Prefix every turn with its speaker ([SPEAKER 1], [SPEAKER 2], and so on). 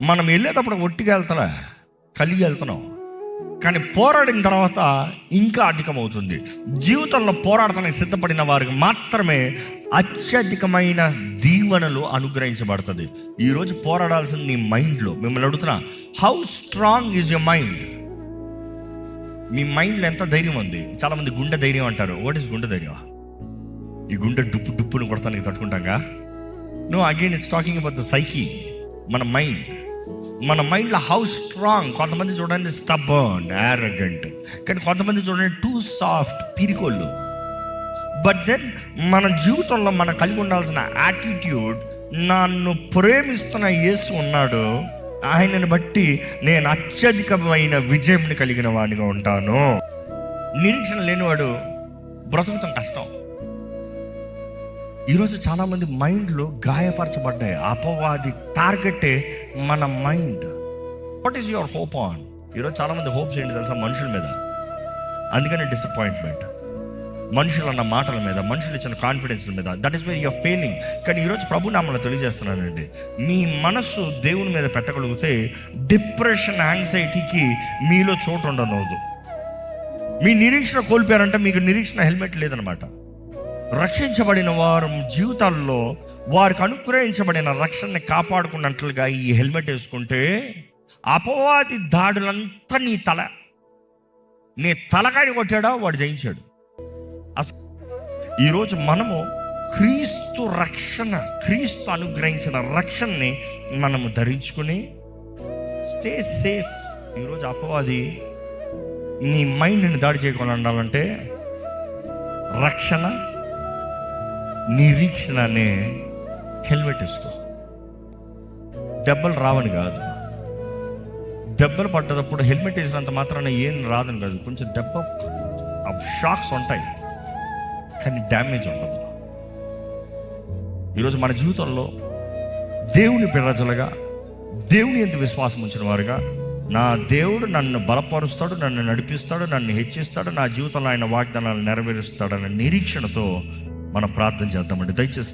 [SPEAKER 1] మనం వెళ్ళేటప్పుడు ఒట్టిగా వెళ్తున్నా, కలిగి వెళ్తున్నాం. కానీ పోరాడిన తర్వాత ఇంకా అధికమవుతుంది. జీవితంలో పోరాడటానికి సిద్ధపడిన వారికి మాత్రమే అత్యధికమైన దీవెనలు అనుగ్రహించబడుతుంది. ఈరోజు పోరాడాల్సింది నీ మైండ్లో. మిమ్మల్ని అడుగుతున్నా, how strong is your mind? మీ మైండ్లో ఎంత ధైర్యం ఉంది? చాలామంది గుండె ధైర్యం అంటారు. వాట్ ఈస్ గుండె ధైర్యం? ఈ గుండె డుప్పుని కొడతానికి తట్టుకుంటాగా? No, again it's talking about the psyche. మన మైండ్లో హౌ స్ట్రాంగ్. కొంతమంది చూడండి స్టబర్న్, యారగెంట్, కానీ కొంతమంది చూడండి టూ సాఫ్ట్, పిరికోళ్ళు. బట్ దెన్ మన జీవితంలో మనం కలిగి ఉండాల్సిన యాటిట్యూడ్, నన్ను ప్రేమిస్తున్న యేసు ఉన్నాడు, ఆయనను బట్టి నేను అత్యధికమైన విజయంని కలిగిన వాడిగా ఉంటాను. నిరీక్షణ లేనివాడు బ్రతుకుతాం కష్టం. ఈరోజు చాలామంది మైండ్లో గాయపరచబడ్డాయి. అపవాది టార్గెటే మన mind. What is your hope on? ఈరోజు చాలామంది హోప్స్ ఏంటి తెలుసా? మనుషుల మీద. అందుకని డిసప్పాయింట్మెంట్. మనుషులు అన్న మాటల మీద, మనుషులు ఇచ్చిన కాన్ఫిడెన్స్ మీద. That is where you're failing. కానీ ఈరోజు ప్రభు నామములో తెలియజేస్తున్నానండి, మీ మనస్సు దేవుని మీద పెట్టగలిగితే డిప్రెషన్, యాంగ్జైటీకి మీలో చోటు ఉండనవద్దు. మీ నిరీక్షణ కోల్పోయారంటే మీకు నిరీక్షణ హెల్మెట్ లేదనమాట. రక్షించబడిన వారు జీవితాల్లో వారికి అనుగ్రహించబడిన రక్షణని కాపాడుకున్నట్లుగా ఈ హెల్మెట్ వేసుకుంటే అపవాది దాడులంతా నీ తలకాయని కొట్టాడా వాడు జయించాడు. అసలు ఈరోజు మనము క్రీస్తు రక్షణ, క్రీస్తు అనుగ్రహించిన రక్షణని మనము ధరించుకుని స్టే సేఫ్. ఈరోజు అపవాది నీ మైండ్ని దాడి చేయకుండా ఉండాలంటే రక్షణ, నిరీక్షణ అనే హెల్మెట్ వేసుకో. దెబ్బలు రావని కాదు, దెబ్బలు పడ్డప్పుడు హెల్మెట్ వేసినంత మాత్రాన ఏం రాదని కాదు. కొంచెం దెబ్బ షాక్స్ ఉంటాయి, కానీ డ్యామేజ్ ఉండదు. ఈరోజు మన జీవితంలో దేవుని ప్రజలుగా, దేవుని యందు విశ్వాసం ఉంచిన వారుగా, నా దేవుడు నన్ను బలపరుస్తాడు, నన్ను నడిపిస్తాడు, నన్ను హెచ్చిస్తాడు, నా జీవితంలో ఆయన వాగ్దానాలు నెరవేరుస్తాడన్న నిరీక్షణతో మనం ప్రార్థన చేద్దామండి. దయచేసి